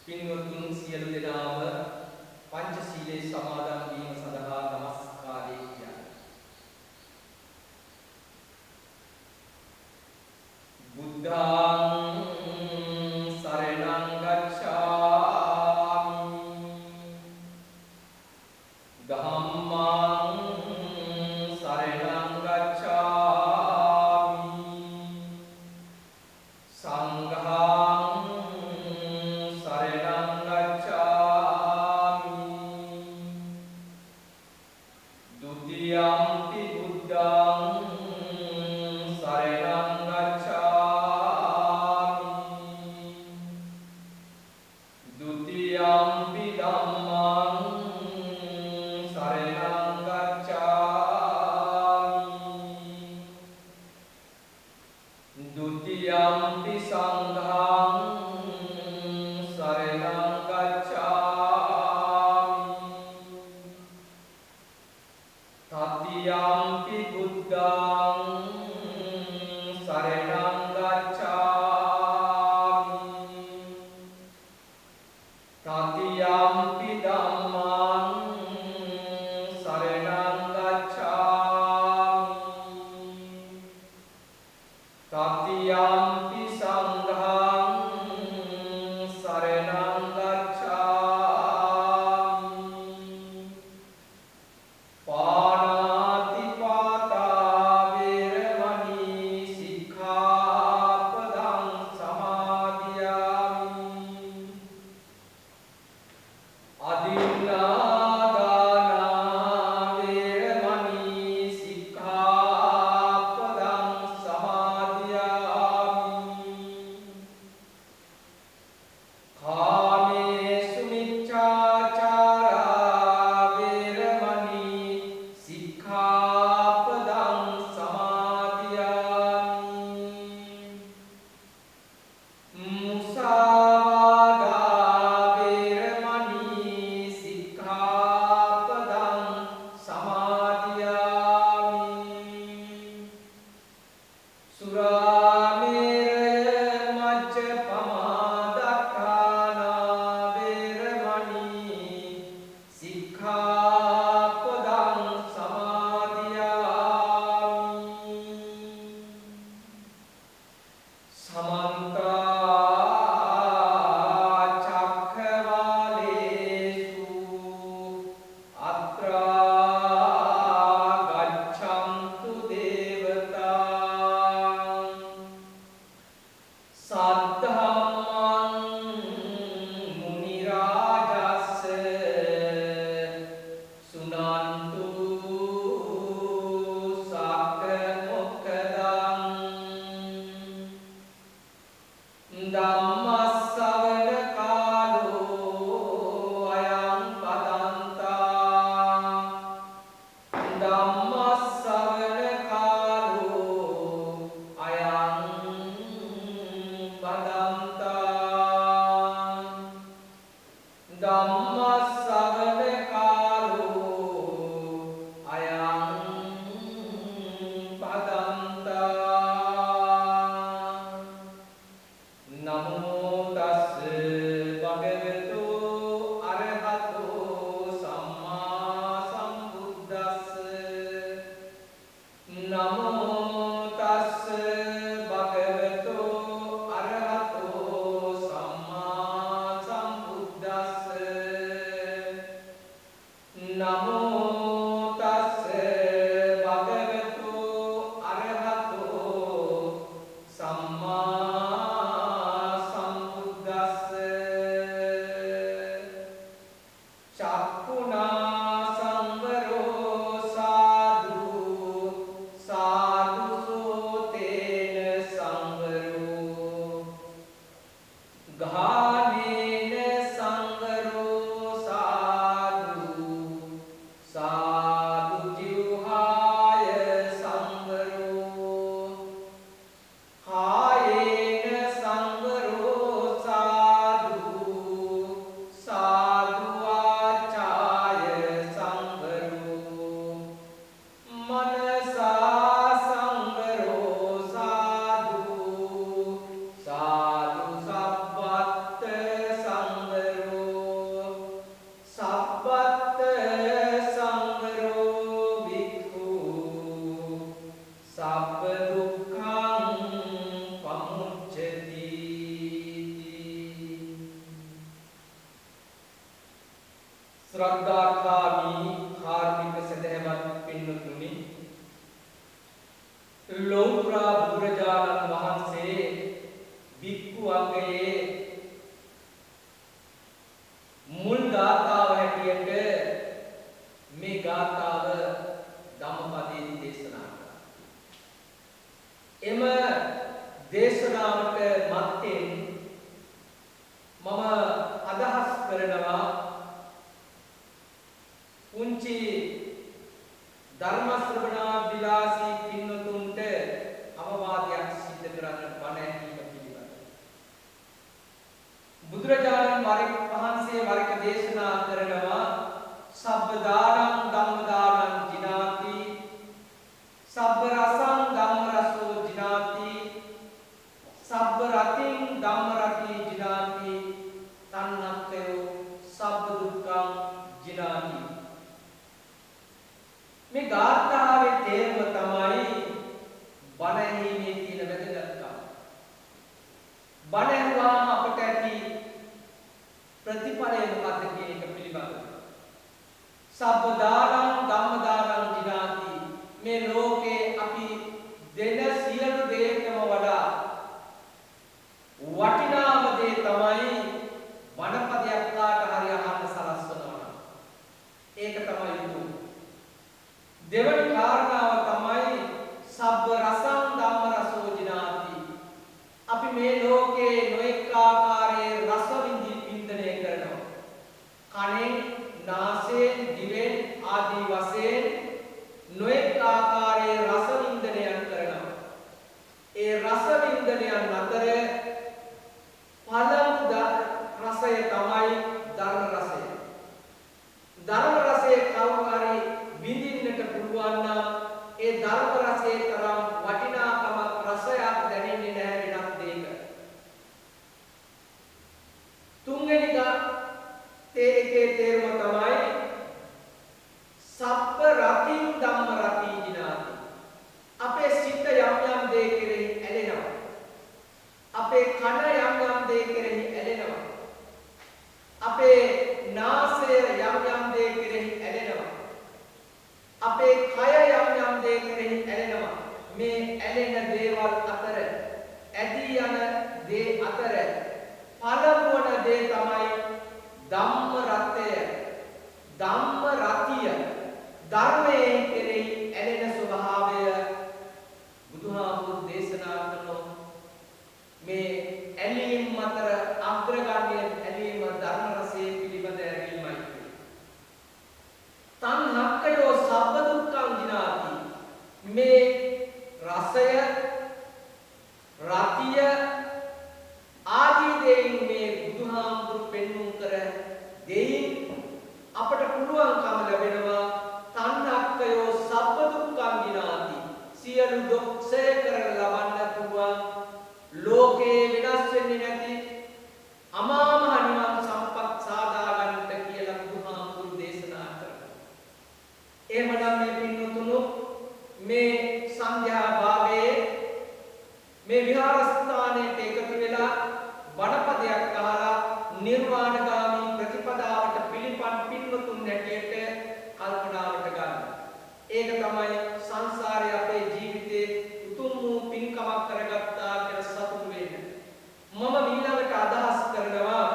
පින්වත්තුන් සියලු දෙනාම පංචශීලයේ සමාදන් වීම සඳහා নমස්කාරය කියයි. බුද්ධං සරණං ගච්ඡාමි ධම්මං සරණං ගච්ඡාමි සංඝං සරණං ගච්ඡාමි ဒုတိယံ පි බුද්ධං සරණං ගච්ඡාමි ဒုတိယံ පි ධම්මං සරණං ගච්ඡාමි ဒုတိယံ පි සංඝං සරණං ගච්ඡාමි တတိယံ පි බුද්ධං සරණං ගච්ඡාමි တတိယံ පි ධම්මං සරණං ගච්ඡාමි တတိယံ පි සංඝං සරණං ගච්ඡාමි පාණාතිපාතා වේරමණී සික්ඛාපදං සමාදියාමි අදින්නාදානා වේරමණී සික්ඛාපදං සමාදියාමි කාමේසු මිච්ඡාචාරා වේරමණී සික්ඛාපදං සමාදියාමි මුසාවාදා වේරමණී සික්ඛාපදං සමාදියාමි සුරාමේරය මජ්ජපමා දක්ඛානා වේරමණී සික්ඛාපදං සමාදියාමි සමන්ත චක්ඛවාලේසු අත්‍රා ගච්ඡන්තු දේවතාං සද්ධම්මං මුනි රාජස්ස සුනන්තු සක්ක මොක්ඛදං ධම්මස්සවන කාලෝ අයං පදන්තා ධම්මස්සවන කාලෝ අයං පදන්තා ධම්මස්සවන කාලෝ අයං පදන්තා නමෝ ශ්‍රද්ධාකාමී කාර්මික සදහැවත් පින්වතුනි, ලෞතර බුදුරජාණන් වහන්සේ භික්ඛු අංගයේ මුල් ගාථාව හැටියට මේ ගාථාව ධම්මපදයේ දේශනා කළා. එම දේශනාවට මත්තෙන් මම අදහස් කරනවා පුංචි ධර්ම ශ්‍රවණා විලාසී පින්වතුන්ට අවවාදයක් සිද්ධ කරන්න බණ ඇහිීම පිළිබඳව. බුදුරජාණන් වහන්සේ වරක දේශනා කරනවා සබ්බ දානං ධම්ම දානං ජිනාති සබ්බ රසං ධම්ම රසෝ ජිනාති සබ්බ රතින් ධම්ම රති ජිනාති තන්නක්කයෝ සබ්බ දුක්ඛං ජිනාති. මේ ගාථාවේ තේරුම තමයි බණ ඇහිීමේ තියෙන වැදගත්කම. බණ ඇහුවාම අපට ඇති ප්‍රතිඵලය මොකක්ද කියන එක පිළිබඳව. සබ්බ දානං ධම්ම දානං ජිනාති. මේ ලෝකේ අපි දෙන සියලු දේකම වඩා වටිනාම දේ තමයි බණපදයක් කාට හරි අහන්න සලස්වනවා. ඒක තමයි යුතුය. දෙවන කාරණාව තමයි සබ්බ රසං ධම්ම රසෝ ජිනාති. අපි මේ ලෝකේ නොඑක ආකාරයේ රස විඳින්නේ කරනවා. කනෙන්, නාසයෙන්, දිවෙන් ආදී වශයෙන් නොඑක ආකාරයේ රස විඳිනයන් කරනවා. ඒ රස විඳිනයන් අතර පළමු රසය තමයි ධර්ම රසය. ධර්ම රසයේ කවුරුහරි විඳින්නට පුළුවන් නම් ඒ ධර්ම රසයේ තරම් වටිනාකමක් රසයක් දැනෙන්නේ නැහැ වෙනත් දෙයක. තුන්වෙනි එකේ තේරුම තමයි සබ්බ රතින් ධම්ම රති ජිනාති. අපේ සිත යම් යම් දේ කෙරෙහි ඇලෙනවා. අපේ කන යම් යම් දේ කෙරෙහි ඇලෙනවා. අපේ නාසය යම් යම් දේ කෙරෙහි ඇලෙනවා. අපේ කය යම් යම් දේ කෙරෙහි ඇලෙනවා. මේ ඇලෙන දේවල් අතර ඇදී යන දේ අතර පළමුවන දේ තමයි ධම්ම රතය, ධම්ම රතිය. ධර්මයේ කෙරෙහි ඇලෙන ස්වභාවය බුදුහාමුදුරු දේශනා කරනවා. මේ ඇලීම් අතර අග්‍රගණ්‍ය ඇලීම ධර්ම රසයේ පිළිබඳ ඇලීමයි. තණ්හක්කයෝ සබ්බ දුක්ඛං ජිනාති. මේ රසය, රතිය ආදී දෙයින් මේ බුදුහාමුදුරු පෙන්වුම් කර දෙයින් අපට පුළුවන්කම ලැබෙනවා තණ්හක්කයෝ සබ්බ දුක්ඛං ජිනාති. සියලු දුක් ක්ෂය කරලා ලබන්න පුළුවන් ලෝකේ වෙනස් වෙන්නේ නැති අමා මහ නිවන් සම්පත් සාදා ගන්නට කියලා බුදුහාමුදුරු දේශනා කරනවා. එහෙමනම් මේ පින්වතුනෝ මේ සංඝයා භාවයේ මේ විහාරස්ථානයේ එකතු වෙලා බණපදයක් අහලා නිර්වාණගාමී ප්‍රතිපදාවට පිළිපන් පින්වතුන් හැටියට කල්පනාවට ගන්න. ඒක තමයි සංසාරයේ අපේ ජීවිතේ උතුම් වූ පින්කමක් කරගත්තා කියලා සතුටු වෙන්න. මම ඊළඟට අදහස් කරනවා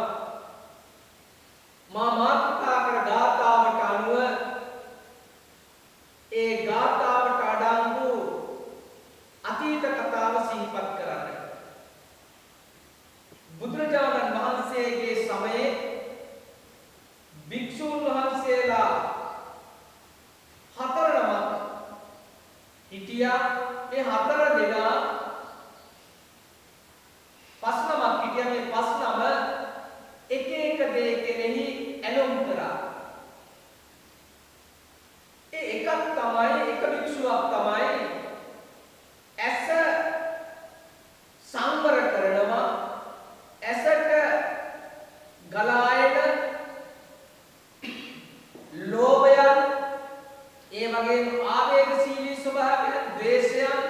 මා මාතෘකා කර ගාථාවට අනුව ඒ ගාථාවට අඩංගු අතීත කතාව සිහිපත් කරන්න. බුදුරජාණන් වහන්සේගේ සමයේ භික්ෂුන් වහන්සේලා 4 නමක් හිටියා. මේ 4 දෙනා 5 නමක් හිටියා. මේ 5 නම එක එක දේ කෙරෙහි ඇලොම් කරා. ඒ එකක් තමයි එක භික්ෂුවක් තමයි ඇස සංවර කරනවා. ඇසට ගලායන ලෝභයන්, ඒ වගේම ආවේගශීලී ස්වභාවයන්, ද්වේෂයන්,